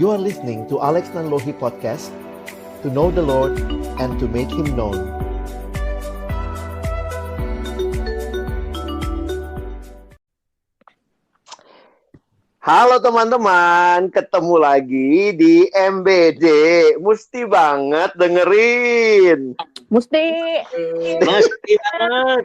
You are listening to Alex Nanlohi Podcast, to know the Lord and to make Him known. Halo teman-teman, ketemu lagi di MBD. Mesti banget dengerin. Mesti banget.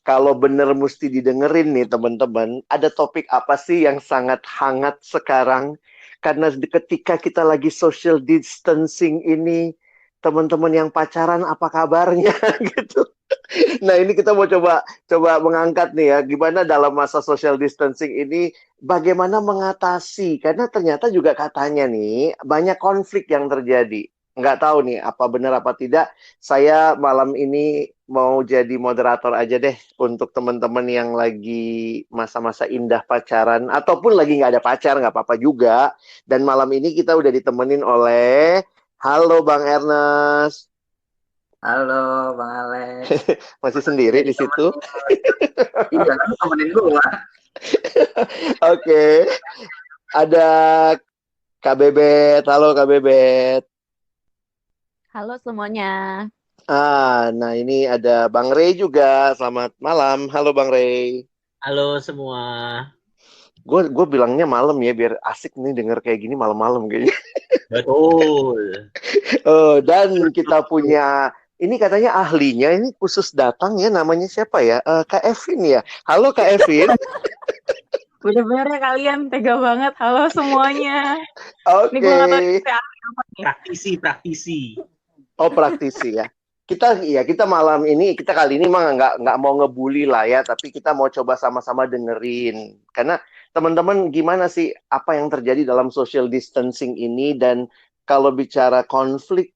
Kalau bener mesti didengerin nih teman-teman, ada topik apa sih yang sangat hangat sekarang? Karena ketika kita lagi social distancing ini, teman-teman yang pacaran apa kabarnya gitu. Nah, ini kita mau coba mengangkat nih ya, gimana dalam masa social distancing ini, bagaimana mengatasi, karena ternyata juga katanya nih, banyak konflik yang terjadi. Nggak tahu nih, apa benar apa tidak, saya malam ini mau jadi moderator aja deh, untuk teman-teman yang lagi masa-masa indah pacaran, ataupun lagi nggak ada pacar, nggak apa-apa juga. Dan malam ini kita udah ditemenin oleh, halo Bang Ernest. Halo Bang Alex. Masih sendiri di situ? Iya, kan temenin gua. Oke. Ada Kak Bebet. Halo Kak Bebet. halo semuanya. Nah ini ada Bang Rey juga. Selamat malam. Halo Bang Rey. Halo semua. Gue bilangnya malam ya, biar asik nih denger kayak gini malam-malam kayaknya. Betul. Dan kita punya, ini katanya ahlinya, ini khusus datang ya, namanya siapa ya? Kak Evin ya. Halo Kak Evin. Bener-bener ya kalian tega banget. Halo semuanya. Oke. Ini gue gak tahu saya apa nih. Praktisi. Oh, praktisi ya. Kita malam ini, kita kali ini mah nggak mau ngebully lah ya, tapi kita mau coba sama-sama dengerin. Karena teman-teman gimana sih apa yang terjadi dalam social distancing ini, dan kalau bicara konflik,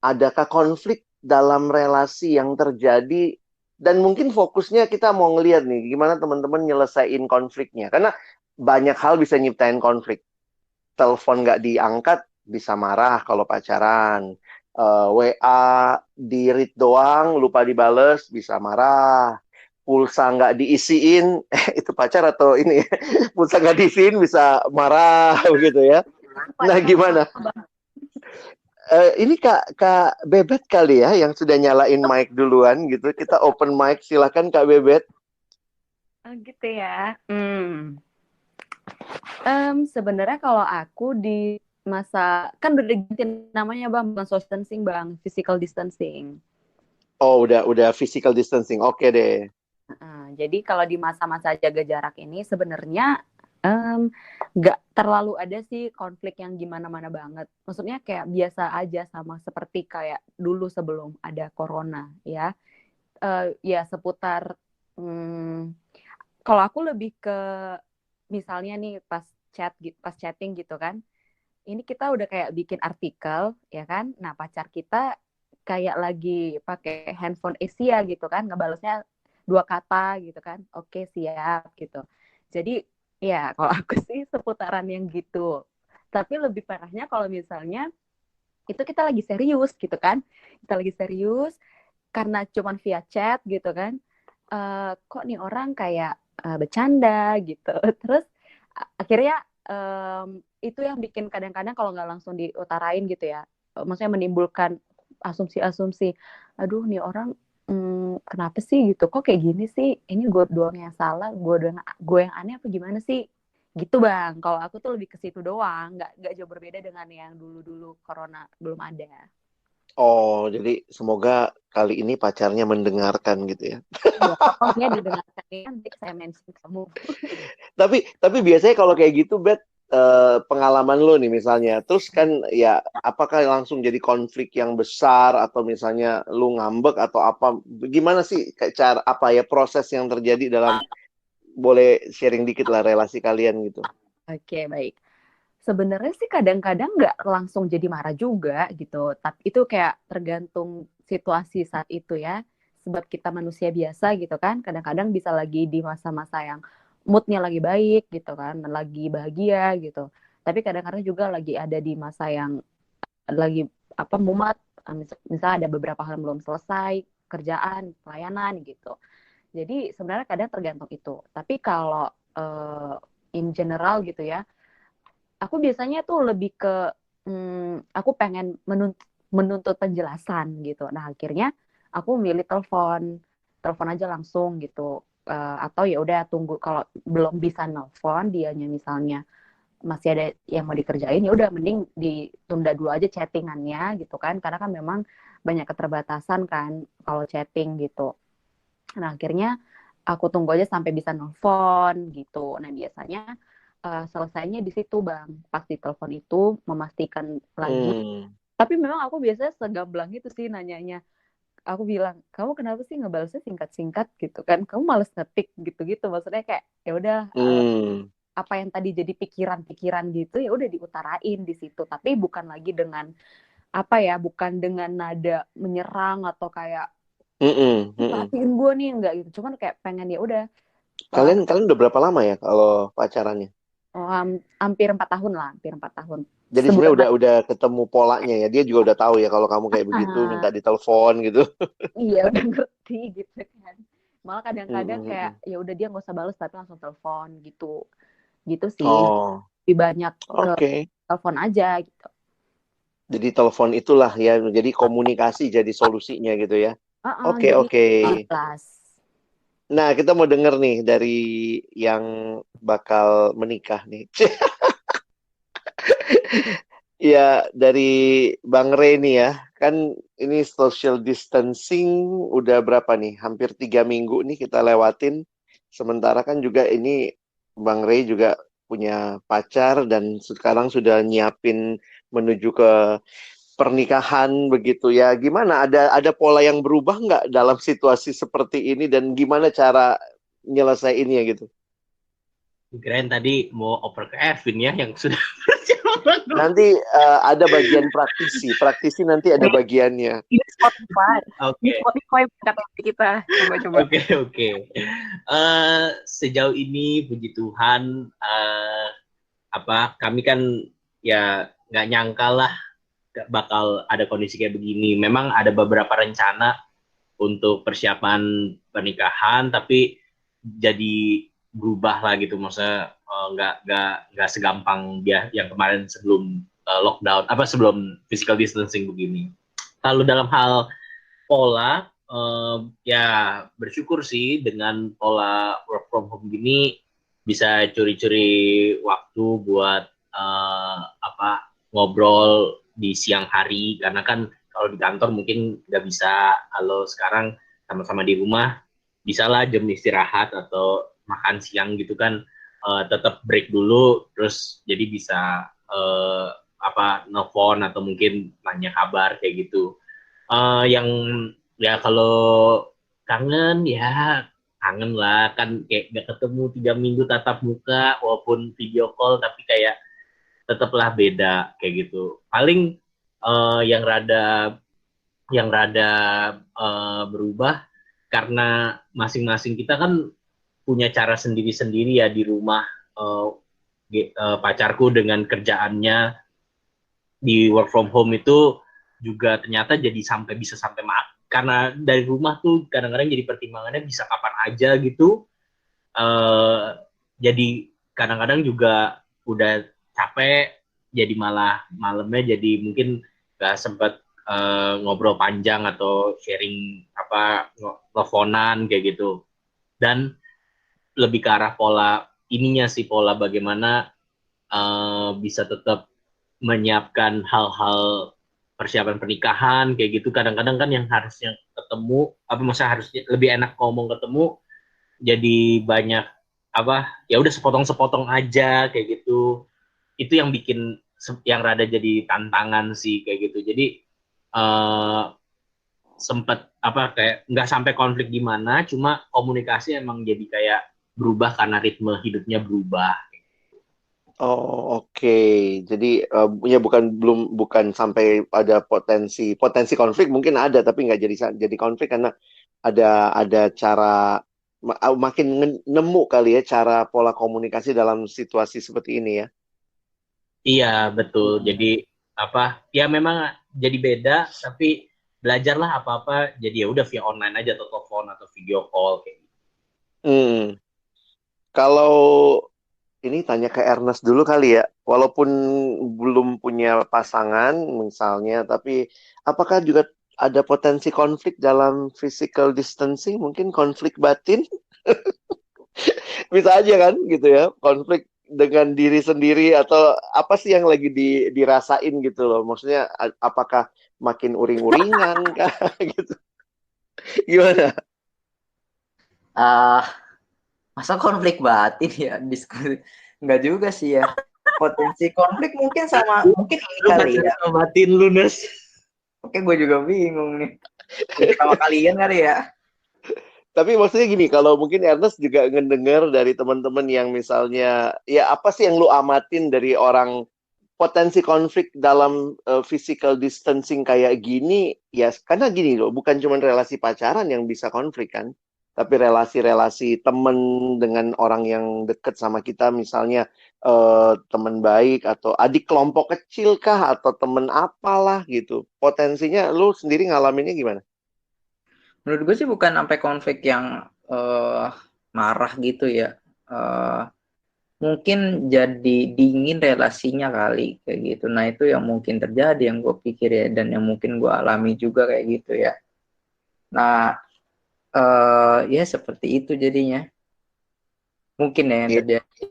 adakah konflik dalam relasi yang terjadi, dan mungkin fokusnya kita mau ngelihat nih gimana teman-teman nyelesain konfliknya. Karena banyak hal bisa nyiptain konflik. Telepon nggak diangkat bisa marah kalau pacaran. WA di read doang, lupa dibales, bisa marah. Pulsa nggak diisiin, itu pacar atau ini? Pulsa nggak diisiin bisa marah, begitu ya. Nah, gimana? Ini Kak Bebet kali ya, yang sudah nyalain mic duluan gitu. Kita open mic, silakan Kak Bebet. Gitu ya. Sebenarnya kalau aku di masa, kan udah diganti namanya Bang, bukan social distancing Bang, physical distancing. Oh, udah physical distancing. Oke deh. Jadi kalau di masa-masa jaga jarak ini sebenarnya nggak terlalu ada sih konflik yang gimana-mana banget. Maksudnya kayak biasa aja, sama seperti kayak dulu sebelum ada corona ya. Ya seputar kalau aku lebih ke misalnya nih pas chatting gitu kan. Ini kita udah kayak bikin artikel ya kan. Nah, pacar kita kayak lagi pakai handphone Asia gitu kan, ngebalesnya 2 kata gitu kan. Oke, siap gitu. Jadi ya kalau aku sih seputaran yang gitu. Tapi lebih parahnya kalau misalnya itu kita lagi serius gitu kan. Kita lagi serius karena cuman via chat gitu kan. Kok nih orang kayak bercanda gitu. Terus akhirnya itu yang bikin kadang-kadang kalau nggak langsung diutarain gitu ya, maksudnya menimbulkan asumsi-asumsi, aduh nih orang kenapa sih gitu, kok kayak gini sih, ini gue doang yang salah, gue yang aneh apa gimana sih gitu Bang. Kalau aku tuh lebih ke situ doang, nggak jauh berbeda dengan yang dulu corona belum ada. Oh, jadi semoga kali ini pacarnya mendengarkan gitu ya. Ya, pokoknya didengarkan ya, nanti saya mention kamu. Tapi biasanya kalau kayak gitu, Bet, pengalaman lo nih misalnya, terus kan ya, apakah langsung jadi konflik yang besar, atau misalnya lu ngambek atau apa? Gimana sih cara apa ya proses yang terjadi dalam, boleh sharing dikit lah relasi kalian gitu? Oke, baik. Sebenarnya sih kadang-kadang nggak langsung jadi marah juga gitu, tapi itu kayak tergantung situasi saat itu ya. Sebab kita manusia biasa gitu kan, kadang-kadang bisa lagi di masa-masa yang moodnya lagi baik gitu kan, lagi bahagia gitu. Tapi kadang-kadang juga lagi ada di masa yang lagi mumet, misalnya ada beberapa hal yang belum selesai, kerjaan, pelayanan gitu. Jadi sebenarnya kadang tergantung itu. Tapi kalau in general gitu ya, aku biasanya tuh lebih ke aku pengen menuntut penjelasan gitu. Nah, akhirnya aku milih telepon aja langsung gitu. Atau ya udah tunggu kalau belum bisa nelpon dianya misalnya masih ada yang mau dikerjain, ya udah mending ditunda dulu aja chattingannya gitu kan, karena kan memang banyak keterbatasan kan kalau chatting gitu. Nah, akhirnya aku tunggu aja sampai bisa nelfon gitu. Nah, biasanya selesainya di situ, Bang. Pas di telepon itu memastikan lagi. Tapi memang aku biasanya segamblang itu sih nanyanya. Aku bilang, "Kamu kenapa sih ngebalesnya singkat-singkat gitu kan? Kamu males ngetik gitu-gitu." Maksudnya kayak ya udah apa yang tadi jadi pikiran-pikiran gitu ya udah diutarain di situ. Tapi bukan lagi dengan apa ya, bukan dengan nada menyerang atau kayak perhatiin gue nih enggak gitu, cuman kayak pengen ya udah Kalian udah berapa lama ya kalau pacarannya? hampir 4 tahun lah, hampir 4 tahun. Jadi sebenarnya udah ketemu polanya ya. Dia juga udah tahu ya kalau kamu kayak begitu minta ditelepon gitu. Iya, udah ngerti gitu kan. Malah kadang-kadang kayak ya udah dia nggak usah balas tapi langsung telepon gitu. Gitu sih. Lebih banyak ke telepon aja gitu. Jadi telepon itulah ya, jadi komunikasi jadi solusinya gitu ya. Oke. Nah, kita mau denger nih dari yang bakal menikah nih. Ya, dari Bang Rey nih ya. Kan ini social distancing udah berapa nih? Hampir 3 minggu nih kita lewatin. Sementara kan juga ini Bang Rey juga punya pacar dan sekarang sudah nyiapin menuju ke pernikahan begitu ya. Gimana? Ada pola yang berubah nggak dalam situasi seperti ini dan gimana cara nyelesainnya gitu? Kirain tadi mau oper ke Evin ya yang sudah nanti ada bagian praktisi nanti ada bagiannya. Ini Spotify. Ini Spotify kata kita. Coba. Oke. Sejauh ini puji Tuhan kami kan ya nggak nyangka lah bakal ada kondisi kayak begini. Memang ada beberapa rencana untuk persiapan pernikahan, tapi jadi berubah lah gitu, maksudnya nggak segampang dia yang kemarin sebelum lockdown, sebelum physical distancing begini. Lalu dalam hal pola, ya bersyukur sih dengan pola work from home gini bisa curi-curi waktu buat ngobrol di siang hari, karena kan kalau di kantor mungkin nggak bisa. Kalau sekarang sama-sama di rumah, bisalah jam istirahat atau makan siang gitu kan, tetap break dulu, terus jadi bisa nelfon atau mungkin nanya kabar kayak gitu. Yang ya kalau kangen ya kangen lah, kan kayak nggak ketemu 3 minggu tatap muka walaupun video call, tapi kayak tetaplah beda kayak gitu. Paling yang rada berubah karena masing-masing kita kan punya cara sendiri-sendiri ya di rumah. Pacarku dengan kerjaannya di work from home itu juga ternyata jadi bisa sampai karena dari rumah tuh kadang-kadang jadi pertimbangannya bisa kapan aja gitu. Jadi kadang-kadang juga udah capek, jadi malah malamnya jadi mungkin gak sempet ngobrol panjang atau sharing teleponan kayak gitu. Dan lebih ke arah pola ininya sih, pola bagaimana bisa tetap menyiapkan hal-hal persiapan pernikahan kayak gitu. Kadang-kadang kan yang harusnya ketemu, maksudnya harusnya lebih enak ngomong ketemu, jadi banyak ya udah sepotong-sepotong aja kayak gitu. Itu yang bikin yang rada jadi tantangan sih kayak gitu. Jadi sempet kayak nggak sampai konflik gimana, cuma komunikasi emang jadi kayak berubah karena ritme hidupnya berubah. Oke. Jadi ya bukan sampai ada potensi konflik, mungkin ada tapi nggak jadi konflik karena ada cara makin nemu kali ya cara pola komunikasi dalam situasi seperti ini ya. Iya betul. Jadi ya memang jadi beda, tapi belajarlah apa-apa jadi ya udah via online aja atau telepon atau video call kayak gitu. Kalau ini tanya ke Ernest dulu kali ya. Walaupun belum punya pasangan misalnya, tapi apakah juga ada potensi konflik dalam physical distancing? Mungkin konflik batin? Bisa aja kan gitu ya. Konflik dengan diri sendiri atau apa sih yang lagi dirasain gitu loh. Maksudnya apakah makin uring-uringan kah gitu. Gimana? Ah, masa konflik batin ya diskusi? Enggak juga sih ya. Potensi konflik mungkin mungkin ini Lu kali ya. pacaran batin lu, Nes. Oke, gue juga bingung nih. Sama kalian kali ya. Tapi maksudnya gini, kalau mungkin Ernest juga ngedenger dari teman-teman yang misalnya, ya apa sih yang lu amatin dari orang potensi konflik dalam physical distancing kayak gini, ya karena gini loh, bukan cuma relasi pacaran yang bisa konflik kan, tapi relasi-relasi temen dengan orang yang deket sama kita, misalnya teman baik atau adik kelompok kecil kah, atau temen apalah gitu. Potensinya lu sendiri ngalaminnya gimana? Menurut gue sih bukan sampai konflik yang marah gitu ya. Mungkin jadi dingin relasinya kali kayak gitu. Nah itu yang mungkin terjadi, yang gue pikir ya, dan yang mungkin gue alami juga kayak gitu ya. Nah ya seperti itu jadinya. Mungkin ya yang Gitu. terjadi.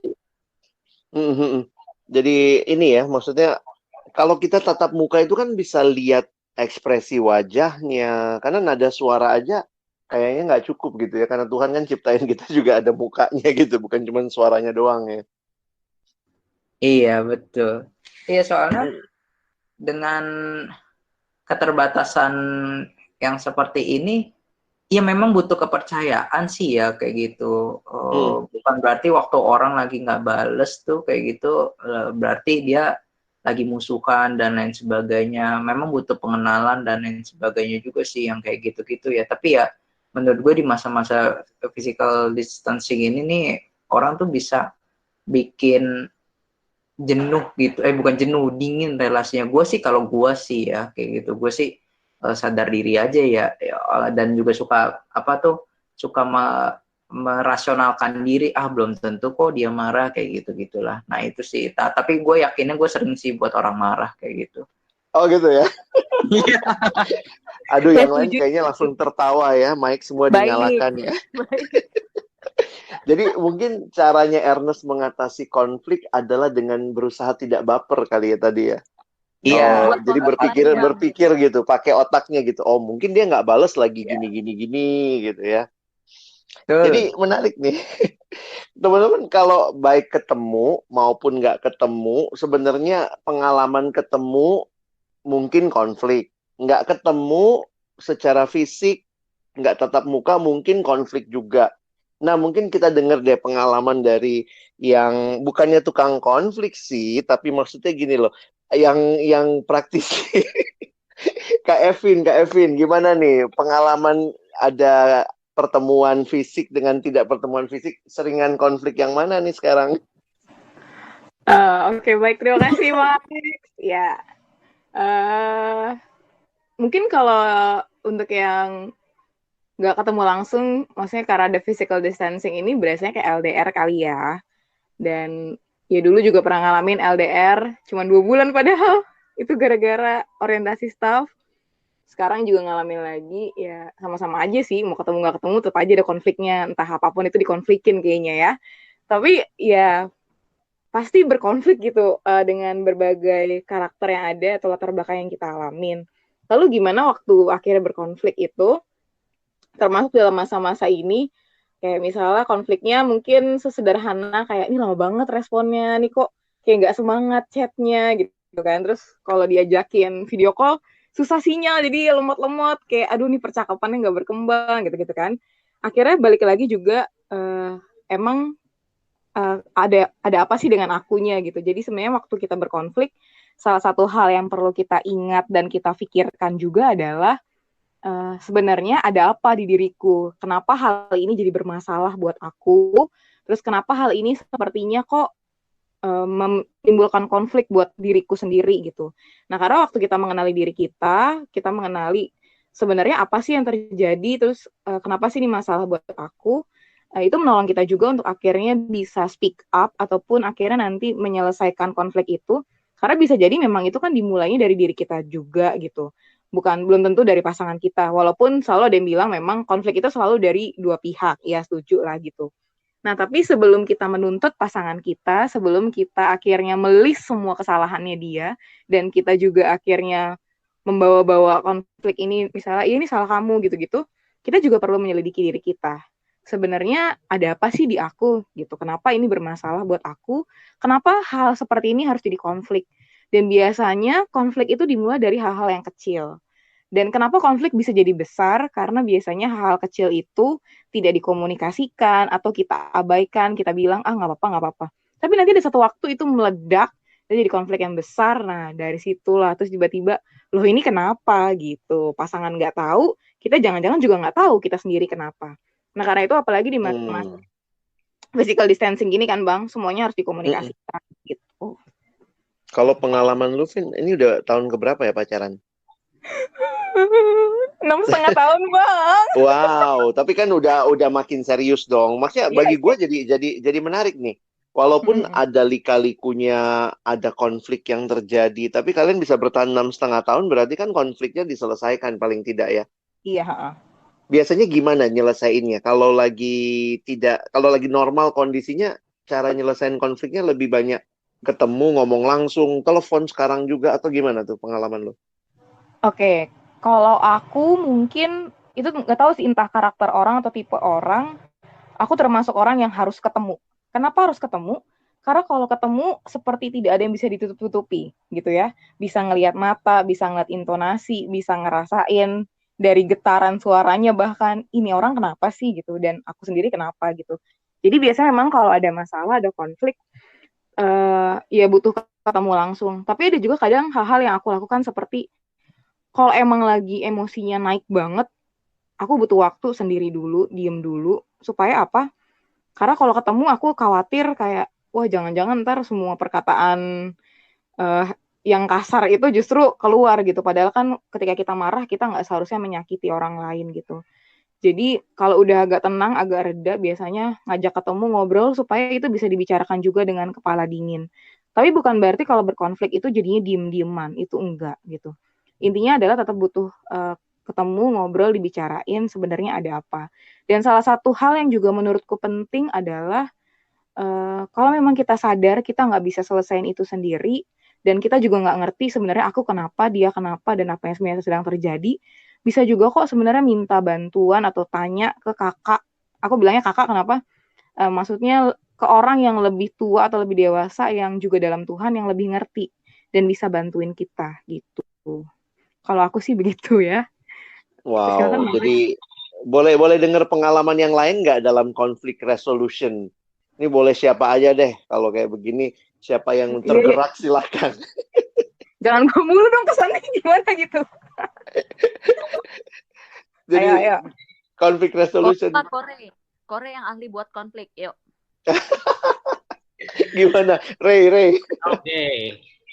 Jadi ini ya, maksudnya kalau kita tatap muka itu kan bisa lihat ekspresi wajahnya, karena nada suara aja kayaknya nggak cukup gitu ya, karena Tuhan kan ciptain kita juga ada mukanya gitu, bukan cuma suaranya doang ya. Iya betul. Iya soalnya dengan keterbatasan yang seperti ini, ya memang butuh kepercayaan sih ya kayak gitu. Bukan berarti waktu orang lagi nggak bales tuh kayak gitu, berarti dia lagi musuhan dan lain sebagainya. Memang butuh pengenalan dan lain sebagainya juga sih yang kayak gitu-gitu ya. Tapi ya menurut gue di masa-masa physical distancing ini nih, orang tuh bisa bikin jenuh gitu, bukan jenuh, dingin relasinya. Gue sih kalau gue sih ya kayak gitu, gue sih sadar diri aja ya, dan juga suka apa tuh, suka merasionalkan diri, belum tentu kok dia marah kayak gitu gitulah. Nah itu sih, tapi gue yakinnya gue sering sih buat orang marah kayak gitu. Oh gitu ya. Iya. Aduh, Saya yang lain setuju. kayaknya langsung tertawa ya, mic semua dinyalakan ya. Baik. Jadi mungkin caranya Ernest mengatasi konflik adalah dengan berusaha tidak baper kali ya tadi ya. Iya. Jadi berpikir gitu, pakai otaknya gitu. Oh, mungkin dia nggak bales lagi gini gitu ya. Jadi menarik nih. Teman-teman, kalau baik ketemu maupun nggak ketemu, sebenarnya pengalaman ketemu mungkin konflik. Nggak ketemu secara fisik, nggak tatap muka, mungkin konflik juga. Nah, mungkin kita dengar deh pengalaman dari yang bukannya tukang konflik sih, tapi maksudnya gini loh, yang praktisi. Kak Evin, gimana nih pengalaman ada pertemuan fisik dengan tidak pertemuan fisik, seringan konflik yang mana nih sekarang? Oke, baik, terima kasih Mas. Ya, mungkin kalau untuk yang nggak ketemu langsung, maksudnya karena ada physical distancing ini biasanya kayak LDR kali ya. Dan ya dulu juga pernah ngalamin LDR, cuma 2 bulan padahal itu gara-gara orientasi staff. Sekarang juga ngalamin lagi, ya sama-sama aja sih, mau ketemu nggak ketemu tetap aja ada konfliknya, entah apapun itu dikonflikin kayaknya ya. Tapi ya pasti berkonflik gitu dengan berbagai karakter yang ada atau latar belakang yang kita alamin. Lalu gimana waktu akhirnya berkonflik itu, termasuk dalam masa-masa ini, kayak misalnya konfliknya mungkin sesederhana kayak, ini lama banget responnya, nih kok kayak nggak semangat chatnya gitu kan. Terus kalau diajakin video call, susah sinyal, jadi lemot-lemot, kayak aduh nih percakapannya nggak berkembang gitu-gitu kan. Akhirnya balik lagi juga, emang ada apa sih dengan akunya gitu. Jadi sebenarnya waktu kita berkonflik, salah satu hal yang perlu kita ingat dan kita pikirkan juga adalah sebenarnya ada apa di diriku. Kenapa hal ini jadi bermasalah buat aku? Terus kenapa hal ini sepertinya kok menimbulkan konflik buat diriku sendiri gitu. Nah, karena waktu kita mengenali diri kita mengenali sebenarnya apa sih yang terjadi, terus kenapa sih ini masalah buat aku. itu menolong kita juga untuk akhirnya bisa speak up ataupun akhirnya nanti menyelesaikan konflik itu, karena bisa jadi memang itu kan dimulainya dari diri kita juga gitu, belum tentu dari pasangan kita, walaupun selalu ada yang bilang memang konflik itu selalu dari dua pihak, ya setuju lah gitu. Nah, tapi sebelum kita menuntut pasangan kita, sebelum kita akhirnya melis semua kesalahannya dia, dan kita juga akhirnya membawa-bawa konflik ini, misalnya, ini salah kamu, gitu-gitu, kita juga perlu menyelidiki diri kita. Sebenarnya ada apa sih di aku, gitu. Kenapa ini bermasalah buat aku? Kenapa hal seperti ini harus jadi konflik? Dan biasanya konflik itu dimulai dari hal-hal yang kecil. Dan kenapa konflik bisa jadi besar? Karena biasanya hal-hal kecil itu tidak dikomunikasikan atau kita abaikan, kita bilang, ah nggak apa-apa. Tapi nanti ada satu waktu itu meledak, jadi konflik yang besar. Nah, dari situlah, terus tiba-tiba, loh ini kenapa gitu. Pasangan nggak tahu, kita jangan-jangan juga nggak tahu kita sendiri kenapa. Nah, karena itu apalagi di masa physical distancing gini kan Bang, semuanya harus dikomunikasikan gitu. Kalau pengalaman lu, Vin, ini udah tahun keberapa ya pacaran? 6,5 tahun Bang. Wow, tapi kan udah makin serius dong. Maksudnya bagi gue jadi menarik nih. Walaupun ada lika-likunya, ada konflik yang terjadi, tapi kalian bisa bertahan 6,5 tahun, berarti kan konfliknya diselesaikan paling tidak ya. Iya. Biasanya gimana nyelesainnya? Kalau lagi normal kondisinya, cara nyelesain konfliknya lebih banyak ketemu, ngomong langsung, telepon sekarang juga, atau gimana tuh pengalaman lo? Oke, kalau aku mungkin itu nggak tahu sih entah karakter orang atau tipe orang. Aku termasuk orang yang harus ketemu. Kenapa harus ketemu? Karena kalau ketemu seperti tidak ada yang bisa ditutup-tutupi gitu ya. Bisa ngelihat mata, bisa ngeliat intonasi, bisa ngerasain dari getaran suaranya bahkan ini orang kenapa sih gitu dan aku sendiri kenapa gitu. Jadi biasanya memang kalau ada masalah, ada konflik, ya butuh ketemu langsung. Tapi ada juga kadang hal-hal yang aku lakukan seperti kalau emang lagi emosinya naik banget, aku butuh waktu sendiri dulu, diem dulu, supaya apa? Karena kalau ketemu aku khawatir kayak, wah jangan-jangan ntar semua perkataan yang kasar itu justru keluar gitu. Padahal kan ketika kita marah, kita nggak seharusnya menyakiti orang lain gitu. Jadi kalau udah agak tenang, agak reda, biasanya ngajak ketemu, ngobrol, supaya itu bisa dibicarakan juga dengan kepala dingin. Tapi bukan berarti kalau berkonflik itu jadinya diem-dieman, itu enggak gitu. Intinya adalah tetap butuh ketemu, ngobrol, dibicarain sebenarnya ada apa. Dan salah satu hal yang juga menurutku penting adalah kalau memang kita sadar kita nggak bisa selesaiin itu sendiri, dan kita juga nggak ngerti sebenarnya aku kenapa, dia kenapa, dan apa yang sebenarnya sedang terjadi, bisa juga kok sebenarnya minta bantuan atau tanya ke kakak. Aku bilangnya kakak kenapa? Maksudnya ke orang yang lebih tua atau lebih dewasa yang juga dalam Tuhan, yang lebih ngerti dan bisa bantuin kita gitu. Kalau aku sih begitu ya. Wow, jadi boleh dengar pengalaman yang lain nggak dalam konflik resolution? Ini boleh siapa aja deh, kalau kayak begini, siapa yang tergerak silahkan. Jangan gue mulu dong kesannya gimana gitu. Jadi, ayo. Konflik resolution. Kore yang ahli buat konflik, yuk. Gimana, Ray? Oke.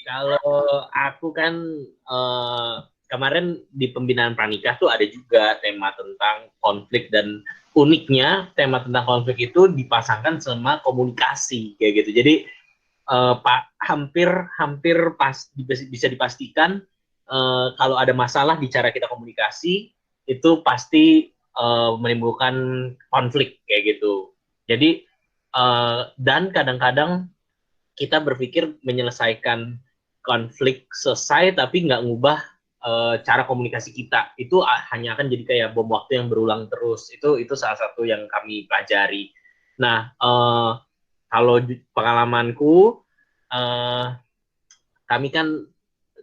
Kalau aku kan kemarin di pembinaan pranikah tuh ada juga tema tentang konflik, dan uniknya tema tentang konflik itu dipasangkan sama komunikasi kayak gitu. Jadi hampir bisa dipastikan kalau ada masalah di cara kita komunikasi itu pasti menimbulkan konflik kayak gitu. Jadi dan kadang-kadang kita berpikir menyelesaikan konflik selesai tapi nggak ngubah cara komunikasi kita, itu hanya akan jadi kayak bom waktu yang berulang terus. Itu salah satu yang kami pelajari. Nah, kalau pengalamanku, kami kan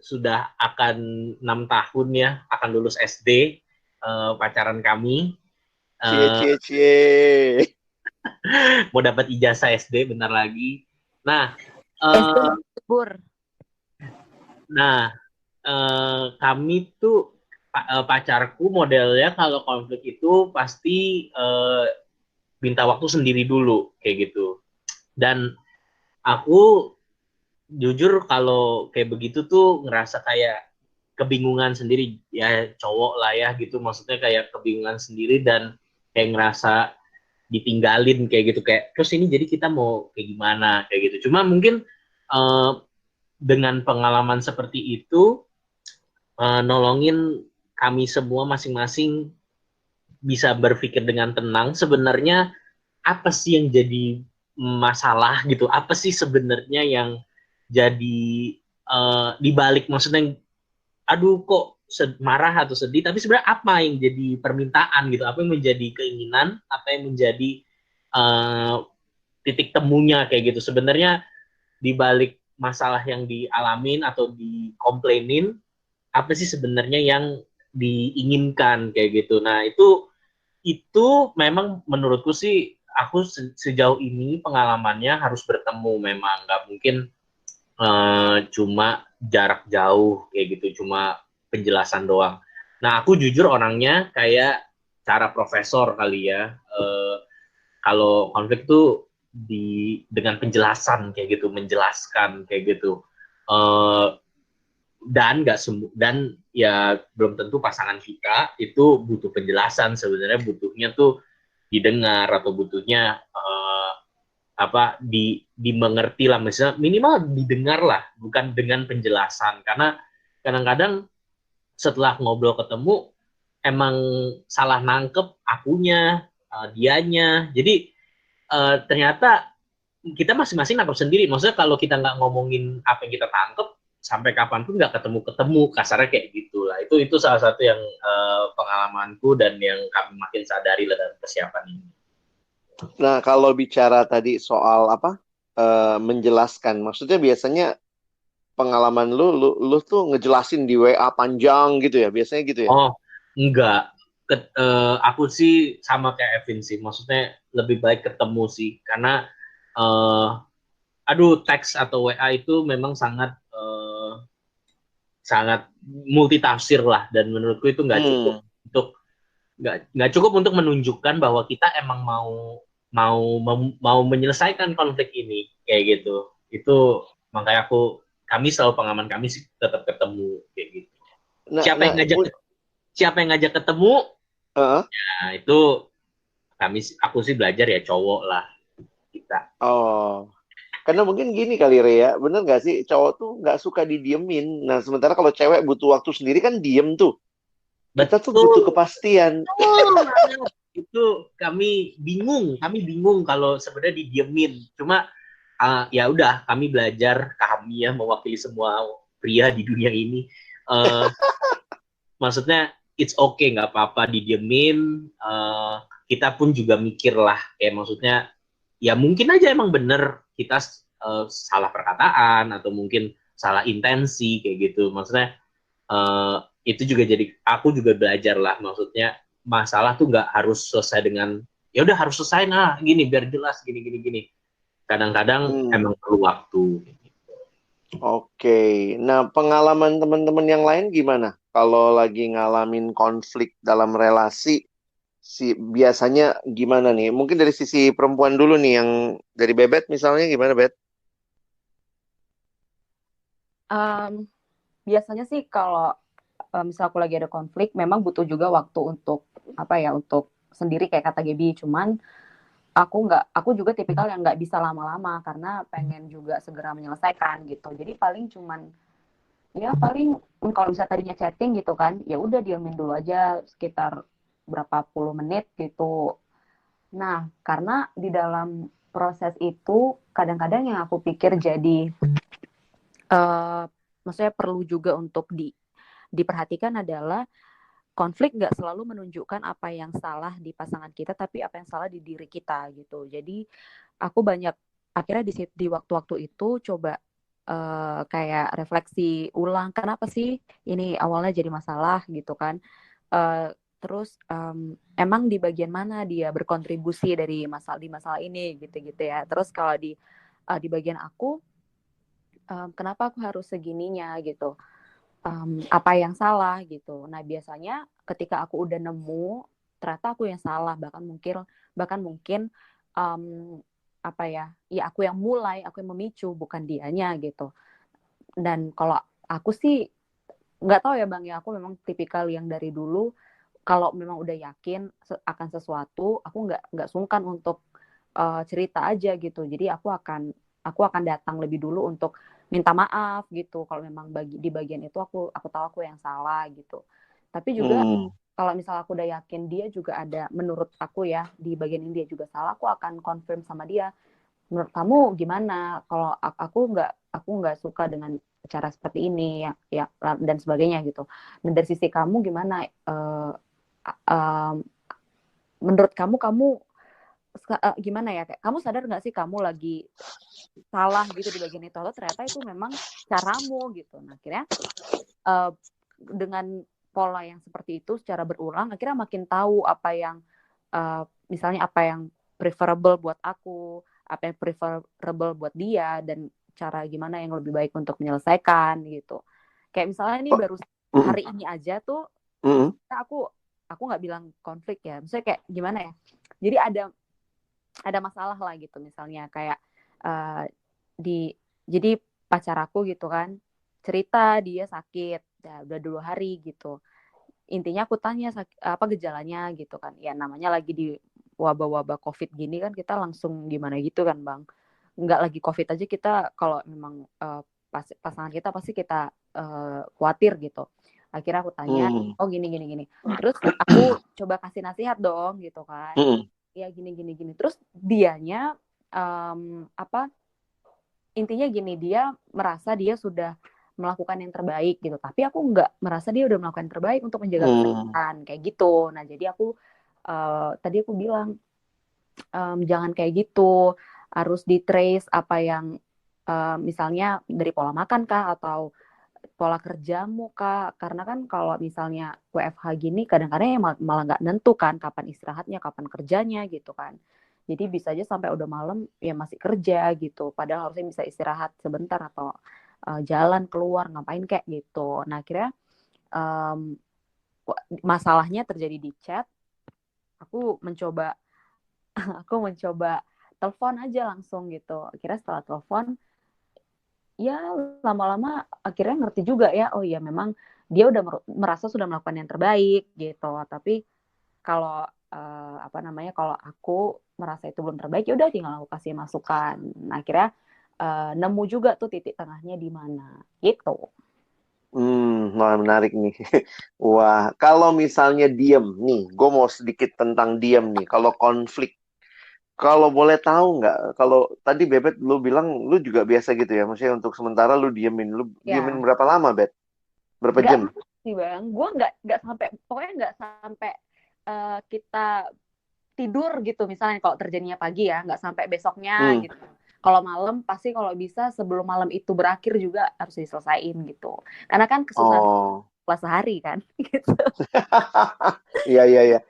sudah akan 6 tahun ya, akan lulus SD, pacaran kami. Cie. Mau dapat ijazah SD bentar lagi. Nah, kami tuh pacarku modelnya kalau konflik itu pasti minta waktu sendiri dulu kayak gitu. Dan aku jujur kalau kayak begitu tuh ngerasa kayak kebingungan sendiri ya, cowok lah ya gitu, maksudnya kayak kebingungan sendiri dan kayak ngerasa ditinggalin kayak gitu, kayak terus ini jadi kita mau kayak gimana kayak gitu. Cuma mungkin dengan pengalaman seperti itu nolongin kami semua masing-masing bisa berpikir dengan tenang sebenarnya apa sih yang jadi masalah gitu, apa sih sebenarnya yang jadi dibalik, maksudnya aduh kok marah atau sedih, tapi sebenarnya apa yang jadi permintaan gitu, apa yang menjadi keinginan, apa yang menjadi uh, titik temunya kayak gitu. Sebenarnya dibalik masalah yang dialamin atau dikomplainin, apa sih sebenarnya yang diinginkan kayak gitu. Nah itu memang menurutku sih, aku sejauh ini pengalamannya harus bertemu, memang nggak mungkin cuma jarak jauh kayak gitu, cuma penjelasan doang. Nah aku jujur orangnya kayak cara profesor kali ya, kalau konflik tuh dengan penjelasan kayak gitu, menjelaskan kayak gitu. Uh, dan nggak semua, dan ya belum tentu pasangan kita itu butuh penjelasan, sebenarnya butuhnya tuh didengar atau butuhnya dimengerti lah, misalnya minimal didengar lah, bukan dengan penjelasan, karena kadang-kadang setelah ngobrol ketemu emang salah nangkep akunya, dianya, jadi ternyata kita masing-masing nangkep sendiri. Maksudnya kalau kita nggak ngomongin apa yang kita tangkep, sampai kapanpun nggak ketemu-ketemu, kasarnya kayak gitulah. Itu salah satu yang pengalamanku dan yang kami makin sadari lah dalam persiapan ini. Nah, kalau bicara tadi soal apa menjelaskan, maksudnya biasanya pengalaman lu tuh ngejelasin di WA panjang gitu ya, biasanya gitu ya? Oh, enggak. Aku sih sama kayak Evin sih. Maksudnya lebih baik ketemu sih, karena teks atau WA itu memang sangat multitafsir lah, dan menurutku itu nggak cukup untuk nggak cukup untuk menunjukkan bahwa kita emang mau menyelesaikan konflik ini kayak gitu. Itu makanya kami selalu, pengalaman kami sih tetap ketemu kayak gitu. Nah, Siapa yang ngajak ketemu, nah itu aku sih belajar ya cowok lah kita. Oh, karena mungkin gini kali Rea, bener nggak sih, cowok tuh nggak suka didiemin. Nah, sementara kalau cewek butuh waktu sendiri kan diem tuh. Kita tuh butuh kepastian. Itu kami bingung kalau sebenarnya didiemin. Cuma ya udah, kami belajar, kami ya mewakili semua pria di dunia ini. Maksudnya it's okay, nggak apa-apa didiemin. Kita pun juga mikir lah, kayak maksudnya ya mungkin aja emang bener kita salah perkataan atau mungkin salah intensi kayak gitu. Maksudnya itu juga jadi, aku juga belajar lah, maksudnya masalah tuh nggak harus selesai dengan ya udah harus selesai gini biar jelas gini. Kadang-kadang emang perlu waktu. Oke. Nah, pengalaman teman-teman yang lain gimana? Kalau lagi ngalamin konflik dalam relasi, biasanya gimana nih? Mungkin dari sisi perempuan dulu nih, yang dari Bebet misalnya, gimana, Bet? Biasanya sih kalau misal aku lagi ada konflik, memang butuh juga waktu untuk untuk sendiri kayak kata Gaby. Cuman aku juga tipikal yang nggak bisa lama-lama karena pengen juga segera menyelesaikan gitu. Jadi paling kalau bisa tadinya chatting gitu kan, ya udah diamin dulu aja sekitar berapa puluh menit gitu. Nah, karena di dalam proses itu kadang-kadang yang aku pikir jadi maksudnya perlu juga untuk diperhatikan adalah konflik nggak selalu menunjukkan apa yang salah di pasangan kita, tapi apa yang salah di diri kita gitu. Jadi aku banyak akhirnya di waktu-waktu itu coba kayak refleksi ulang, kenapa sih ini awalnya jadi masalah gitu kan. Terus emang di bagian mana dia berkontribusi di masalah ini gitu-gitu ya. Terus kalau di bagian aku, kenapa aku harus segininya gitu. Apa yang salah gitu. Nah biasanya ketika aku udah nemu ternyata aku yang salah, bahkan mungkin aku yang mulai, aku yang memicu, bukan dianya gitu. Dan kalau aku sih nggak tahu ya Bang ya, aku memang tipikal yang dari dulu kalau memang udah yakin akan sesuatu, aku nggak sungkan untuk cerita aja gitu. Jadi aku akan datang lebih dulu untuk minta maaf gitu. Kalau memang di bagian itu aku tahu aku yang salah gitu. Tapi juga kalau misalnya aku udah yakin dia juga ada, menurut aku ya di bagian ini dia juga salah, aku akan confirm sama dia. Menurut kamu gimana? Kalau aku nggak suka dengan cara seperti ini ya dan sebagainya gitu. Dan dari sisi kamu gimana? Menurut kamu gimana ya? Kayak kamu sadar nggak sih kamu lagi salah gitu di bagian itu, atau ternyata itu memang caramu gitu. Nah akhirnya dengan pola yang seperti itu secara berulang, akhirnya makin tahu apa yang misalnya apa yang preferable buat aku, apa yang preferable buat dia, dan cara gimana yang lebih baik untuk menyelesaikan gitu. Kayak misalnya ini baru hari ini aja tuh, aku nggak bilang konflik ya, misalnya kayak gimana ya, jadi ada masalah lah gitu, misalnya kayak jadi pacar aku gitu kan cerita dia sakit ya, udah 2 hari gitu. Intinya aku tanya apa gejalanya gitu kan, ya namanya lagi di wabah-wabah COVID gini kan, kita langsung gimana gitu kan Bang, nggak lagi COVID aja kita kalau memang pasangan kita pasti kita khawatir gitu. Akhirnya aku tanya, oh gini, terus aku coba kasih nasihat dong gitu kan, ya gini, terus dianya intinya gini, dia merasa dia sudah melakukan yang terbaik gitu, tapi aku nggak merasa dia udah melakukan yang terbaik untuk menjaga kesehatan kayak gitu. Nah jadi aku tadi aku bilang jangan kayak gitu, harus di trace apa yang misalnya dari pola makan kah atau pola kerjamu kah, karena kan kalau misalnya WFH gini kadang-kadang ya malah nggak nentu kan kapan istirahatnya, kapan kerjanya gitu kan. Jadi bisa aja sampai udah malam ya masih kerja gitu, padahal harusnya bisa istirahat sebentar atau jalan keluar ngapain kayak gitu. Nah akhirnya masalahnya terjadi di chat. Aku mencoba telepon aja langsung gitu. Akhirnya setelah telepon, ya lama-lama akhirnya ngerti juga ya, oh iya memang dia udah merasa sudah melakukan yang terbaik gitu. Tapi kalau kalau aku merasa itu belum terbaik, ya udah tinggal aku kasih masukan. Nah, akhirnya nemu juga tuh titik tengahnya di mana gitu. Wah, menarik nih. Wah, kalau misalnya diem nih, gue mau sedikit tentang diem nih. Kalau konflik, kalau boleh tahu nggak? Kalau tadi Bebet lu bilang lu juga biasa gitu ya, maksudnya untuk sementara lu diemin berapa lama, Bet? Berapa Nggak jam? sih Bang, gue nggak sampai, pokoknya nggak sampai kita tidur gitu, misalnya kalau terjadinya pagi ya, nggak sampai besoknya gitu. Kalau malam pasti kalau bisa sebelum malam itu berakhir juga harus diselesaiin gitu. Karena kan kesusahan kelas sehari kan gitu. Iya.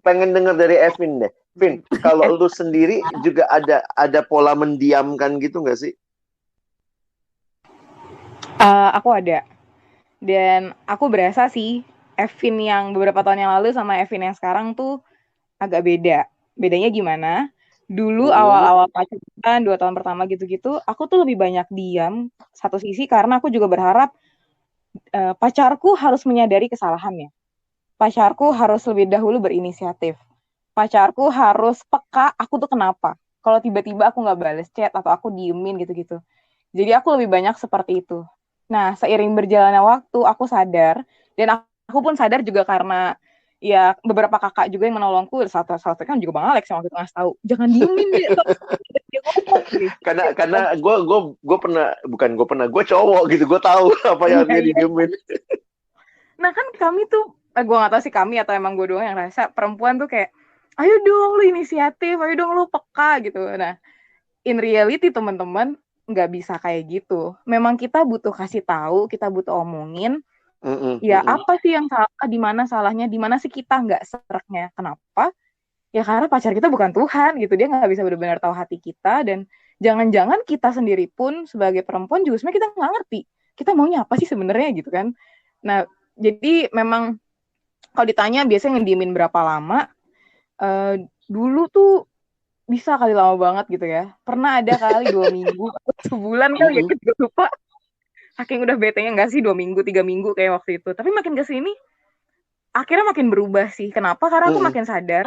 Pengen dengar dari Evin deh. Vin, kalau lu sendiri juga ada pola mendiamkan gitu nggak sih? Aku ada. Dan aku berasa sih Evin yang beberapa tahun yang lalu sama Evin yang sekarang tuh agak beda. Bedanya gimana? Dulu awal-awal pacaran 2 tahun pertama gitu-gitu, aku tuh lebih banyak diam satu sisi karena aku juga berharap pacarku harus menyadari kesalahannya. Pacarku harus lebih dahulu berinisiatif. Pacarku harus peka aku tuh kenapa. Kalau tiba-tiba aku nggak bales chat atau aku diemin gitu-gitu. Jadi aku lebih banyak seperti itu. Nah, seiring berjalannya waktu, aku sadar, dan aku pun sadar juga karena ya beberapa kakak juga yang menolongku, satu kan juga Bang Alex yang waktu itu ngasih tahu, jangan diemin deh. Dia ngomong gitu. Karena gue cowok gitu, gue tahu apa yang dia didiemin. Nah kan kami tuh, gue nggak tahu sih kami atau emang gue doang yang rasa perempuan tuh kayak, ayo dong lu inisiatif, ayo dong lu peka gitu. Nah, in reality teman-teman nggak bisa kayak gitu. Memang kita butuh kasih tahu, kita butuh omongin. Apa sih yang salah, di mana salahnya, di mana sih kita nggak seraknya. Kenapa? Ya karena pacar kita bukan Tuhan gitu, dia nggak bisa benar-benar tahu hati kita, dan jangan-jangan kita sendiri pun sebagai perempuan juga sebenarnya kita nggak ngerti kita maunya apa sih sebenarnya gitu kan. Nah jadi memang kalau ditanya biasanya ngediemin berapa lama, dulu tuh bisa kali lama banget gitu ya. Pernah ada kali 2 minggu, sebulan kali ya, gue lupa. Saking udah bete-nya, nggak sih 2 minggu, 3 minggu kayak waktu itu. Tapi makin kesini, akhirnya makin berubah sih. Kenapa? Karena aku Mm-mm. makin sadar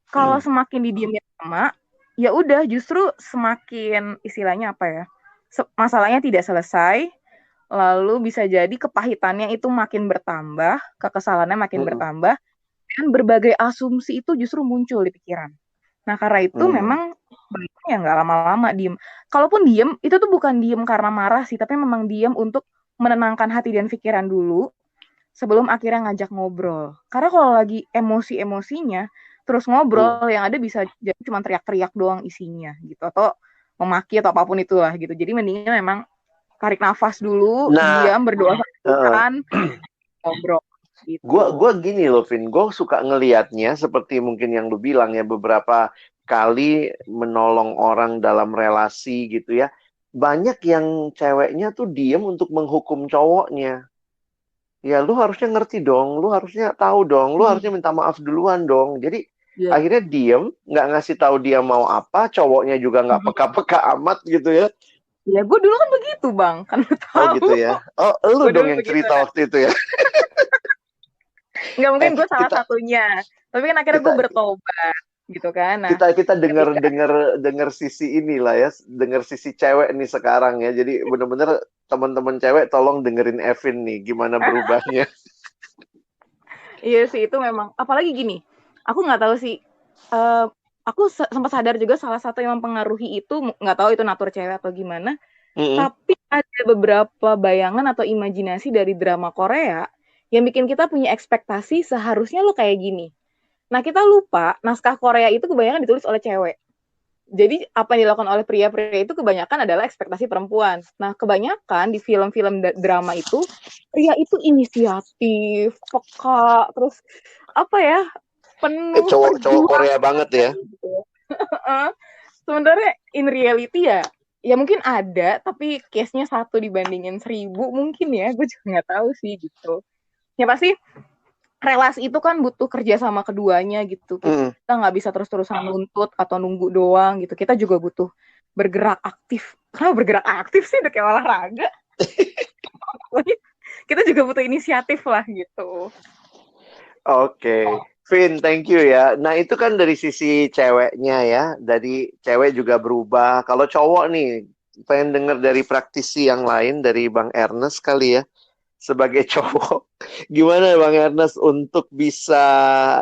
kalau semakin didiamnya lama, ya udah justru semakin istilahnya apa ya? Masalahnya tidak selesai, lalu bisa jadi kepahitannya itu makin bertambah, kekesalannya makin Mm-mm. bertambah, dan berbagai asumsi itu justru muncul di pikiran. Nah, karena itu memang baiknya ya nggak lama-lama diem. Kalaupun diem, itu tuh bukan diem karena marah sih, tapi memang diem untuk menenangkan hati dan pikiran dulu sebelum akhirnya ngajak ngobrol. Karena kalau lagi emosi-emosinya, terus ngobrol yang ada bisa jadi cuma teriak-teriak doang isinya gitu, atau memaki atau apapun itulah gitu. Jadi mendingan memang tarik nafas dulu, Nah, diam, berdoa sama Tuhan, ngobrol gitu. Gua gini loh, Vin. Gue suka ngelihatnya seperti mungkin yang lu bilang ya, beberapa kali menolong orang dalam relasi gitu ya. Banyak yang ceweknya tuh diem untuk menghukum cowoknya. Ya, lu harusnya ngerti dong, lu harusnya tahu dong, lu harusnya minta maaf duluan dong. Jadi akhirnya diem, nggak ngasih tahu dia mau apa, cowoknya juga nggak peka-peka amat gitu ya. Ya, gue dulu kan begitu, Bang. Kan lu tahu. Oh gitu ya. Oh, lu Gua dong dulu yang begitu, cerita kan? waktu itu ya. Nggak mungkin gue salah kita- satunya. Tapi kan akhirnya gue bertobat gitu kan. Nah, kita dengar sisi inilah ya, dengar sisi cewek nih sekarang ya. Jadi bener-bener teman-teman cewek tolong dengerin Evin nih gimana berubahnya. Iya sih, itu memang, apalagi gini, aku nggak tahu sih, aku sempat sadar juga salah satu yang mempengaruhi itu, nggak tahu itu natur cewek atau gimana, tapi ada beberapa bayangan atau imajinasi dari drama Korea yang bikin kita punya ekspektasi seharusnya lo kayak gini. Nah, kita lupa naskah Korea itu kebanyakan ditulis oleh cewek. Jadi apa yang dilakukan oleh pria-pria itu kebanyakan adalah ekspektasi perempuan. Nah, kebanyakan di film-film drama itu, pria itu inisiatif, peka, terus apa ya, penuh Cowok Korea banget ya. Gitu. Sebenarnya in reality ya mungkin ada, tapi case-nya 1 dibandingin 1000 mungkin ya, gue juga nggak tahu sih gitu. Ya pasti relasi itu kan butuh kerja sama keduanya gitu. Kita nggak bisa terus-terusan nuntut atau nunggu doang gitu. Kita juga butuh bergerak aktif. Kenapa bergerak aktif sih? Udah kayak olahraga. Kita juga butuh inisiatif lah gitu. Oke. Vin, thank you ya. Nah, itu kan dari sisi ceweknya ya. Dari cewek juga berubah. Kalau cowok nih, pengen dengar dari praktisi yang lain, dari Bang Ernest kali ya. Sebagai cowok, gimana Bang Ernest untuk bisa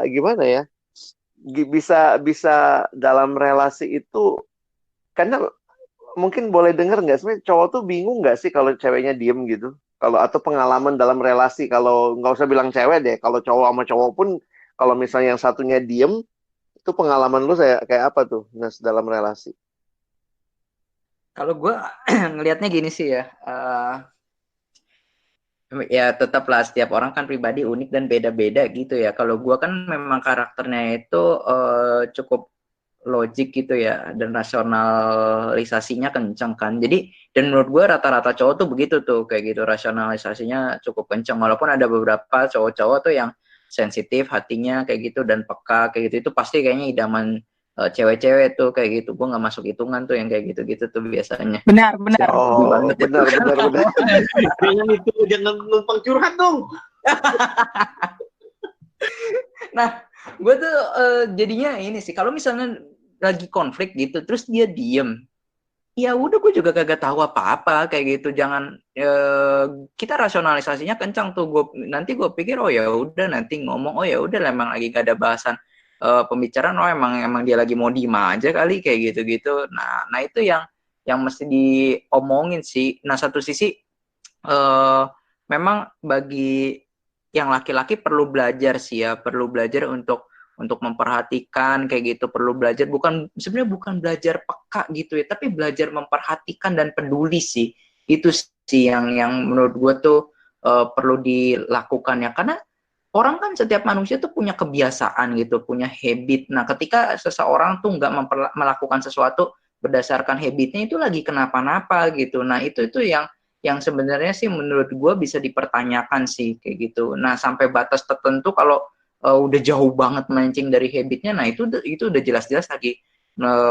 gimana ya? Bisa dalam relasi itu, karena mungkin boleh denger nggak sebenarnya cowok tuh bingung nggak sih kalau ceweknya diem gitu? Kalau atau pengalaman dalam relasi, kalau nggak usah bilang cewek deh, kalau cowok sama cowok pun, kalau misalnya yang satunya diem, itu pengalaman lu kayak apa tuh, Nes, dalam relasi? Kalau gue ngelihatnya gini sih ya, ya tetaplah setiap orang kan pribadi unik dan beda-beda gitu ya. Kalau gue kan memang karakternya itu cukup logik gitu ya, dan rasionalisasinya kenceng kan. Jadi dan menurut gue rata-rata cowok tuh begitu tuh, kayak gitu, rasionalisasinya cukup kenceng. Walaupun ada beberapa cowok-cowok tuh yang sensitif hatinya kayak gitu dan peka kayak gitu, itu pasti kayaknya idaman cewek-cewek tuh kayak gitu. Gue nggak masuk hitungan tuh yang kayak gitu-gitu tuh biasanya. Benar. Oh, benar. Jangan numpang curhat dong. Nah, gue tuh jadinya ini sih, kalau misalnya lagi konflik gitu, terus dia diem, ya udah gue juga kagak tahu apa-apa kayak gitu. Jangan kita rasionalisasinya kencang tuh. Nanti gue pikir oh ya udah nanti ngomong, oh ya udah emang lagi gak ada bahasan pembicaraan, oh emang dia lagi mau diem aja kali kayak gitu. Nah itu yang mesti diomongin sih. Nah satu sisi memang bagi yang laki-laki perlu belajar sih ya, perlu belajar untuk memperhatikan kayak gitu, perlu belajar sebenarnya bukan belajar peka gitu ya, tapi belajar memperhatikan dan peduli sih. Itu sih yang menurut gue tuh perlu dilakukan ya, karena orang kan setiap manusia tuh punya kebiasaan gitu, punya habit. Nah, ketika seseorang tuh nggak melakukan sesuatu berdasarkan habitnya, itu lagi kenapa-napa gitu. Nah, itu yang sebenarnya sih menurut gue bisa dipertanyakan sih kayak gitu. Nah, sampai batas tertentu kalau udah jauh banget melenceng dari habitnya, nah itu udah jelas-jelas lagi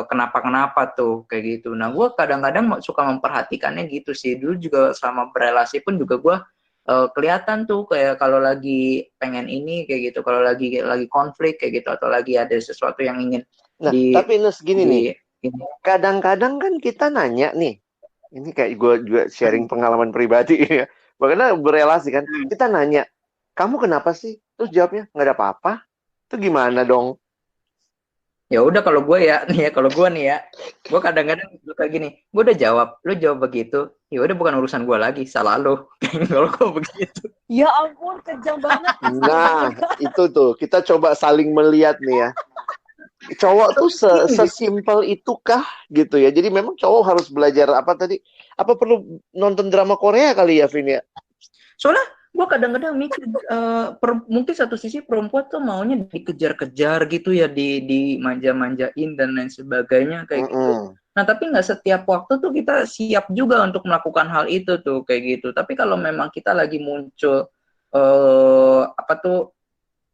kenapa-kenapa tuh kayak gitu. Nah, gue kadang-kadang suka memperhatikannya gitu sih. Dulu juga selama berelasi pun juga gue kelihatan tuh kayak kalau lagi pengen ini kayak gitu, kalau lagi konflik kayak gitu, atau lagi ada sesuatu yang ingin Nah, di tapi Ines gini nih, ini. kadang-kadang kan kita nanya nih, ini kayak gue juga sharing pengalaman pribadi ya, bagaimana berelasi kan, kita nanya, kamu kenapa sih? Terus jawabnya, nggak ada apa-apa. Itu gimana dong? Ya udah kalau gue ya nih ya, kalau gue nih ya, gue kadang-kadang kayak gini, gue udah jawab, lu jawab begitu, ya udah bukan urusan gue lagi, salah lu. Kalau gue begitu. Ya ampun, kejam banget. Nah, itu tuh, kita coba saling melihat nih ya. Cowok tuh sesimpel itukah gitu ya. Jadi memang cowok harus belajar apa tadi? Apa perlu nonton drama Korea kali ya, Vin ya? Soalnya gue kadang-kadang mikir, mungkin satu sisi perempuan tuh maunya dikejar-kejar gitu ya, di manja-manjain dan lain sebagainya kayak gitu. Nah tapi nggak setiap waktu tuh kita siap juga untuk melakukan hal itu tuh kayak gitu. Tapi kalau memang kita lagi muncul apa tuh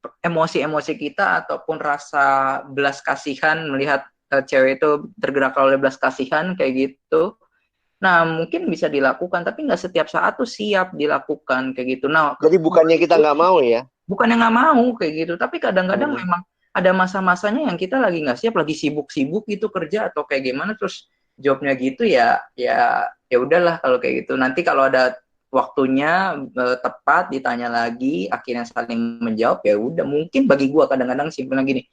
emosi-emosi kita ataupun rasa belas kasihan melihat cewek itu tergerak oleh belas kasihan kayak gitu. Nah, mungkin bisa dilakukan, tapi nggak setiap saat tuh siap dilakukan kayak gitu. Nah, jadi bukannya kita nggak mau ya? Bukannya nggak mau kayak gitu, tapi kadang-kadang memang ada masa-masanya yang kita lagi nggak siap, lagi sibuk-sibuk gitu kerja atau kayak gimana, terus jobnya gitu ya udahlah kalau kayak gitu. Nanti kalau ada waktunya tepat ditanya lagi, akhirnya saling menjawab, ya udah. Mungkin bagi gua kadang-kadang simpelnya gini.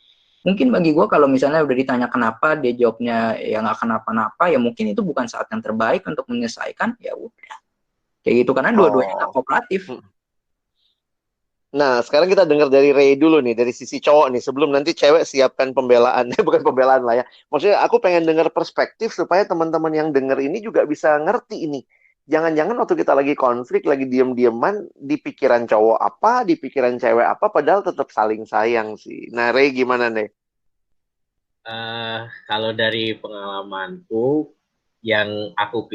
Mungkin bagi gue kalau misalnya udah ditanya kenapa dia jawabnya ya nggak kenapa-napa, ya mungkin itu bukan saat yang terbaik untuk menyelesaikan, ya udah kayak gitu, karena dua-duanya nggak kooperatif. Nah, sekarang kita dengar dari Ray dulu nih, dari sisi cowok nih, sebelum nanti cewek siapkan pembelaan. Bukan pembelaan lah ya, maksudnya aku pengen dengar perspektif supaya teman-teman yang dengar ini juga bisa ngerti ini. Jangan-jangan waktu kita lagi konflik, lagi diem-dieman, di pikiran cowok apa, di pikiran cewek apa, padahal tetap saling sayang sih. Nah, Ray gimana nih? Kalau dari pengalamanku, yang aku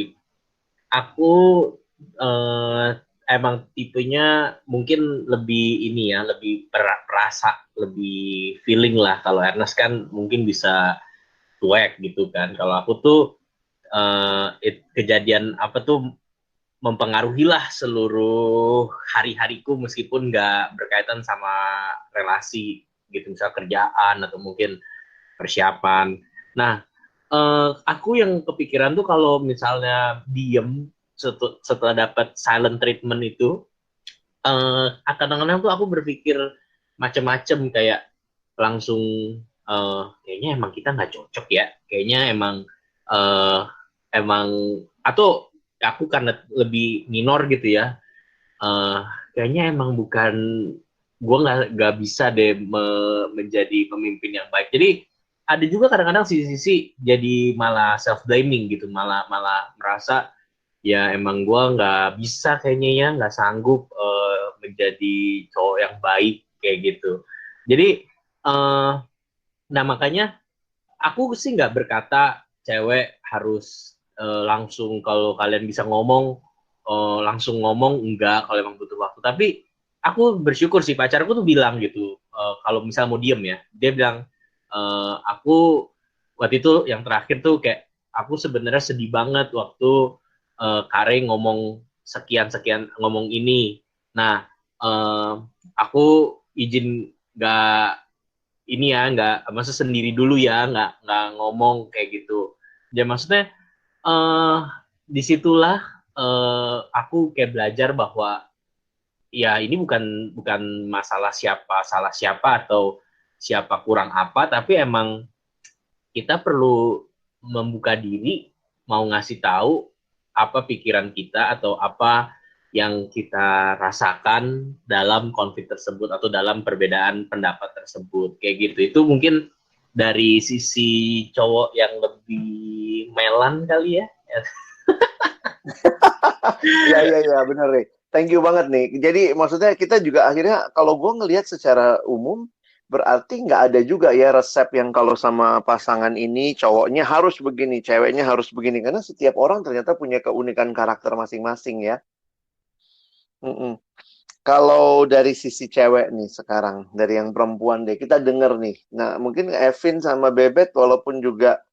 emang tipenya mungkin lebih ini ya, lebih perasa, lebih feeling lah. Kalau Ernest kan mungkin bisa cuek gitu kan. Kalau aku tuh kejadian apa tuh mempengaruhi lah seluruh hari-hariku meskipun nggak berkaitan sama relasi gitu, misal kerjaan atau mungkin persiapan. Nah, aku yang kepikiran tuh kalau misalnya diem setelah dapat silent treatment itu, kadang-kadang tuh aku berpikir macam-macam, kayak langsung kayaknya emang kita nggak cocok ya, kayaknya emang atau aku karena lebih minor gitu ya, kayaknya emang bukan, gue nggak bisa deh menjadi pemimpin yang baik. Jadi ada juga kadang-kadang sisi-sisi jadi malah self blaming gitu, malah merasa ya emang gue nggak bisa kayaknya ya, nggak sanggup menjadi cowok yang baik kayak gitu. Jadi nah makanya aku sih nggak berkata cewek harus langsung, kalau kalian bisa ngomong langsung ngomong, enggak kalau emang butuh waktu. Tapi aku bersyukur sih, pacarku tuh bilang gitu, kalau misal mau diem ya, dia bilang aku waktu itu yang terakhir tuh kayak aku sebenarnya sedih banget waktu Kare ngomong sekian ngomong ini. Nah aku izin nggak ini ya, nggak, maksud sendiri dulu ya, nggak ngomong kayak gitu. Ya maksudnya disitulah aku kayak belajar bahwa ya ini bukan masalah siapa salah siapa atau siapa kurang apa, tapi emang kita perlu membuka diri, mau ngasih tahu apa pikiran kita atau apa yang kita rasakan dalam konflik tersebut atau dalam perbedaan pendapat tersebut kayak gitu. Itu mungkin dari sisi cowok yang lebih melan kali ya. Ya benar nih. Thank you banget nih. Jadi maksudnya kita juga akhirnya kalau gue ngelihat secara umum berarti nggak ada juga ya resep yang kalau sama pasangan ini cowoknya harus begini, ceweknya harus begini, karena setiap orang ternyata punya keunikan karakter masing-masing ya. Kalau dari sisi cewek nih sekarang, dari yang perempuan deh, kita denger nih. Nah, mungkin Evin sama Bebet walaupun juga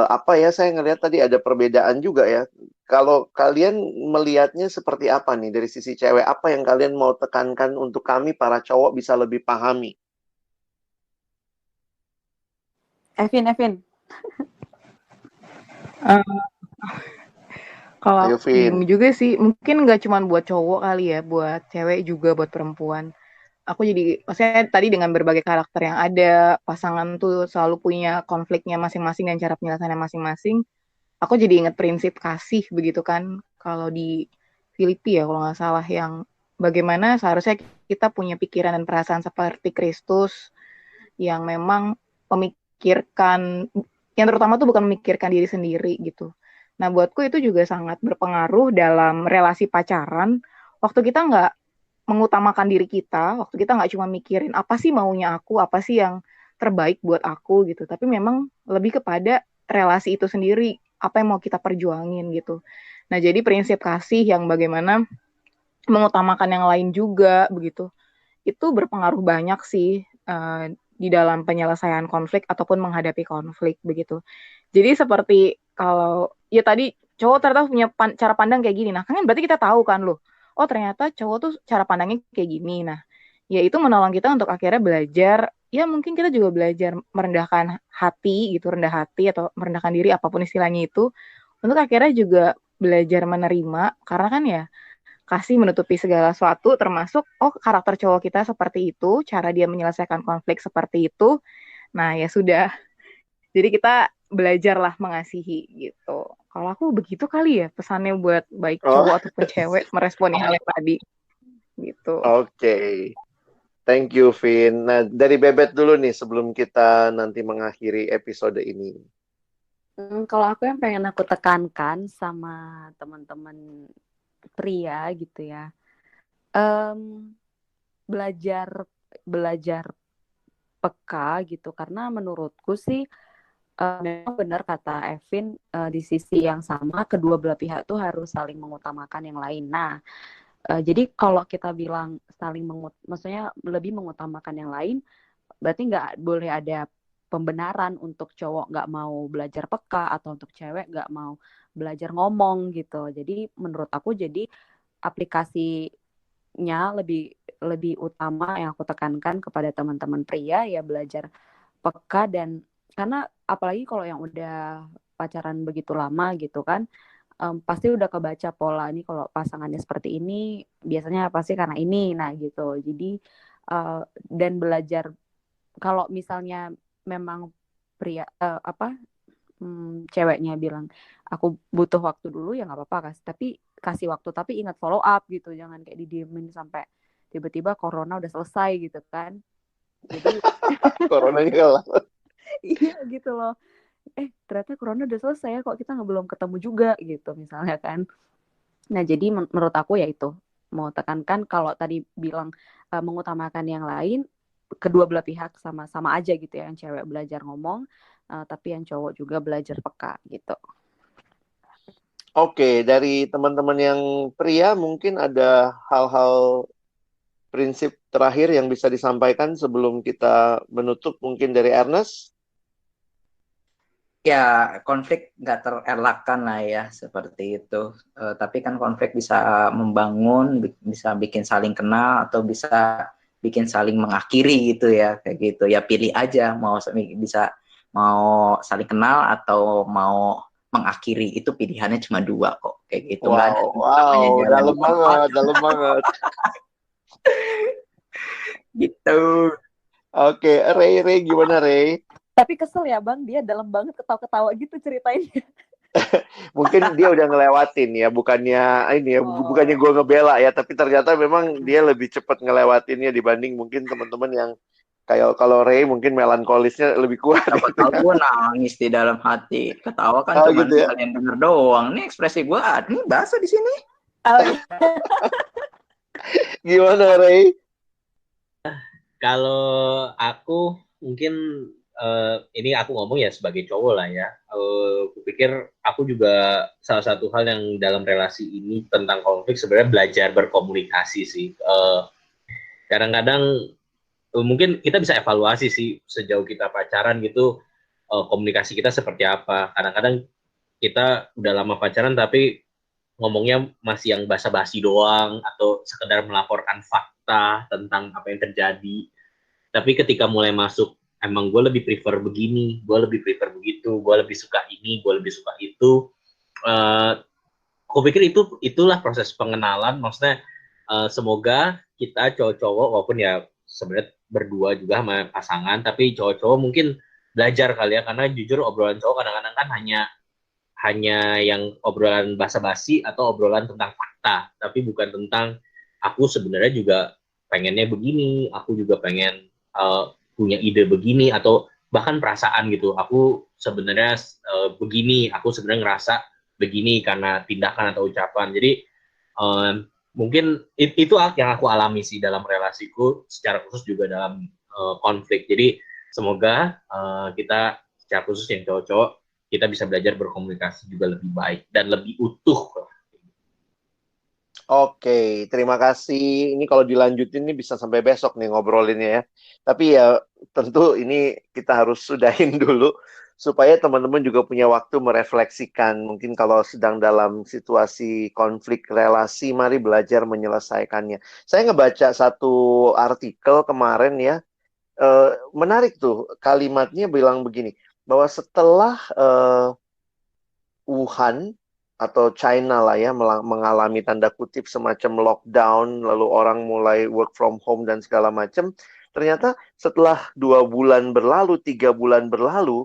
apa ya, saya ngelihat tadi ada perbedaan juga ya. kalau kalian melihatnya seperti apa nih dari sisi cewek? Apa yang kalian mau tekankan untuk kami para cowok bisa lebih pahami? Evin. Kalau Ayo, aku bingung Vin. juga sih, mungkin nggak cuma buat cowok kali ya, buat cewek juga, buat perempuan. Aku jadi, maksudnya tadi dengan berbagai karakter yang ada, pasangan tuh selalu punya konfliknya masing-masing dan cara penyelesaiannya masing-masing. Aku jadi inget prinsip kasih begitu kan, kalau di Filipi ya kalau nggak salah, yang bagaimana seharusnya kita punya pikiran dan perasaan seperti Kristus, yang memang memikirkan, yang terutama tuh bukan memikirkan diri sendiri gitu. Nah, buatku itu juga sangat berpengaruh dalam relasi pacaran. Waktu kita nggak mengutamakan diri kita, waktu kita nggak cuma mikirin apa sih maunya aku, apa sih yang terbaik buat aku gitu, tapi memang lebih kepada relasi itu sendiri, apa yang mau kita perjuangin gitu. Nah, jadi prinsip kasih yang bagaimana mengutamakan yang lain juga begitu, itu berpengaruh banyak sih di dalam penyelesaian konflik ataupun menghadapi konflik begitu. Jadi seperti kalau ya tadi cowok ternyata punya cara pandang kayak gini. Nah, kan berarti kita tahu kan loh. Oh, ternyata cowok tuh cara pandangnya kayak gini. Nah, ya itu menolong kita untuk akhirnya belajar. Ya mungkin kita juga belajar merendahkan hati gitu, rendah hati atau merendahkan diri apapun istilahnya itu. Untuk akhirnya juga belajar menerima karena kan ya kasih menutupi segala sesuatu termasuk karakter cowok kita seperti itu, cara dia menyelesaikan konflik seperti itu. Nah, ya sudah. Jadi kita belajarlah mengasihi gitu. Kalau aku begitu kali ya pesannya buat baik Oh, cowok ataupun cewek meresponi hal yang tadi gitu. oke. Thank you, Vin. Nah, dari Bebet dulu nih sebelum kita nanti mengakhiri episode ini. Kalau aku yang pengen aku tekankan sama teman-teman pria gitu ya, belajar peka gitu, karena menurutku sih memang benar kata Evin, di sisi yang sama kedua belah pihak tuh harus saling mengutamakan yang lain. Nah, jadi kalau kita bilang maksudnya lebih mengutamakan yang lain, berarti nggak boleh ada pembenaran untuk cowok nggak mau belajar peka atau untuk cewek nggak mau belajar ngomong gitu. Jadi menurut aku jadi aplikasinya lebih utama yang aku tekankan kepada teman-teman pria ya belajar peka, dan karena apalagi kalau yang udah pacaran begitu lama gitu kan, pasti udah kebaca pola nih kalau pasangannya seperti ini biasanya pasti karena ini, nah gitu. Jadi dan belajar kalau misalnya memang pria ceweknya bilang aku butuh waktu dulu ya nggak apa-apa tapi kasih waktu, tapi ingat follow up gitu, jangan kayak didiemin sampai tiba-tiba corona udah selesai gitu kan. Jadi Coronanya kalah. iya gitu loh, ternyata corona udah selesai ya kok kita belum ketemu juga gitu misalnya kan. Nah jadi menurut aku ya itu mau tekankan kalau tadi bilang mengutamakan yang lain, kedua belah pihak sama-sama aja gitu ya, yang cewek belajar ngomong tapi yang cowok juga belajar peka gitu. Oke, dari teman-teman yang pria mungkin ada hal-hal prinsip terakhir yang bisa disampaikan sebelum kita menutup, mungkin dari Ernest. Ya, konflik nggak terelakkan lah ya, seperti itu. Tapi kan konflik bisa membangun, bisa bikin saling kenal, atau bisa bikin saling mengakhiri gitu ya, kayak gitu. Ya pilih aja, mau saling kenal atau mau mengakhiri, itu pilihannya cuma dua kok, kayak gitu. Nggak ada namanya Wow, jalan dalam banget, dalam banget. gitu. Oke, Ray, gimana Ray? Tapi kesel ya bang, dia dalam banget ketawa-ketawa gitu ceritainnya. Mungkin dia udah ngelewatin ya, bukannya ini ya, bukannya gue ngebela ya, tapi ternyata memang dia lebih cepat ngelewatinnya dibanding mungkin teman-teman yang kayak kalau Ray mungkin melankolisnya lebih kuat. Siapa Gitu. tahu gue nangis di dalam hati, ketawa kan cuma gitu ya? kalian denger doang. Nih ekspresi gue, ini bahasa di sini. Oh, iya. Gimana Ray? Kalau aku mungkin ini aku ngomong ya sebagai cowok lah ya. Aku pikir aku juga salah satu hal yang dalam relasi ini tentang konflik sebenarnya belajar berkomunikasi sih. Kadang-kadang mungkin kita bisa evaluasi sih sejauh kita pacaran gitu, komunikasi kita seperti apa. Kadang-kadang kita udah lama pacaran tapi ngomongnya masih yang basa-basi doang atau sekedar melaporkan fakta tentang apa yang terjadi. Tapi ketika mulai masuk, emang gue lebih prefer begini, gue lebih prefer begitu, gue lebih suka ini, gue lebih suka itu. Aku pikir itulah proses pengenalan. Maksudnya semoga kita cowok-cowok, walaupun ya sebenarnya berdua juga sama pasangan, tapi cowok-cowok mungkin belajar kali ya, karena jujur obrolan cowok kadang-kadang kan hanya yang obrolan basa-basi atau obrolan tentang fakta, tapi bukan tentang aku sebenarnya juga pengennya begini, aku juga pengen punya ide begini, atau bahkan perasaan gitu. Aku sebenarnya begini, aku sebenarnya ngerasa begini karena tindakan atau ucapan. Jadi mungkin itu yang aku alami sih dalam relasiku, secara khusus juga dalam konflik. Jadi semoga kita secara khusus yang cowok-cowok kita bisa belajar berkomunikasi juga lebih baik dan lebih utuh. Oke, terima kasih. Ini kalau dilanjutin ini bisa sampai besok nih ngobrolinnya ya. Tapi ya tentu ini kita harus sudahin dulu supaya teman-teman juga punya waktu merefleksikan. Mungkin kalau sedang dalam situasi konflik relasi, mari belajar menyelesaikannya. Saya ngebaca satu artikel kemarin ya, menarik tuh kalimatnya bilang begini, bahwa setelah Wuhan atau China lah ya mengalami tanda kutip semacam lockdown, lalu orang mulai work from home dan segala macam. Ternyata setelah 2 bulan berlalu, 3 bulan berlalu,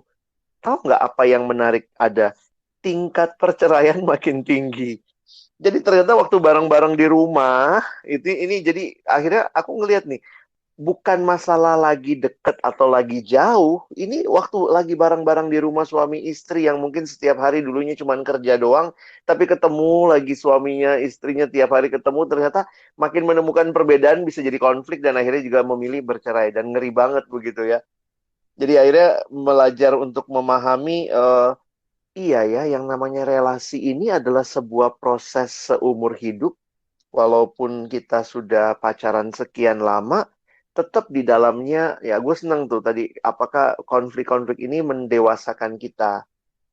tahu nggak apa yang menarik ada? Tingkat perceraian makin tinggi. Jadi ternyata waktu bareng-bareng di rumah, ini jadi akhirnya aku ngelihat nih, bukan masalah lagi deket atau lagi jauh. Ini waktu lagi bareng-bareng di rumah suami istri yang mungkin setiap hari dulunya cuma kerja doang, tapi ketemu lagi suaminya, istrinya tiap hari ketemu, ternyata makin menemukan perbedaan, bisa jadi konflik dan akhirnya juga memilih bercerai. Dan ngeri banget begitu ya. Jadi akhirnya belajar untuk memahami, iya ya, yang namanya relasi ini adalah sebuah proses seumur hidup. Walaupun kita sudah pacaran sekian lama, tetap di dalamnya, ya gue seneng tuh tadi, apakah konflik-konflik ini mendewasakan kita,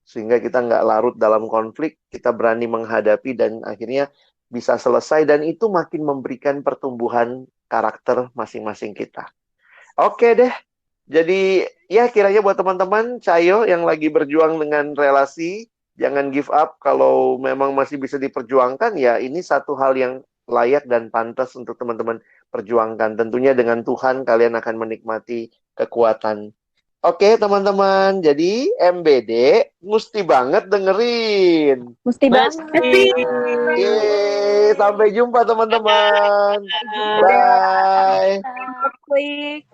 sehingga kita nggak larut dalam konflik, kita berani menghadapi dan akhirnya bisa selesai, dan itu makin memberikan pertumbuhan karakter masing-masing kita. Oke deh, jadi ya kiranya buat teman-teman Cayo yang lagi berjuang dengan relasi, jangan give up. Kalau memang masih bisa diperjuangkan, ya ini satu hal yang layak dan pantas untuk teman-teman perjuangkan. Tentunya dengan Tuhan kalian akan menikmati kekuatan. Oke teman-teman, jadi MBD mesti banget dengerin. Mesti banget. Yeay, sampai jumpa teman-teman. Bye. Klik.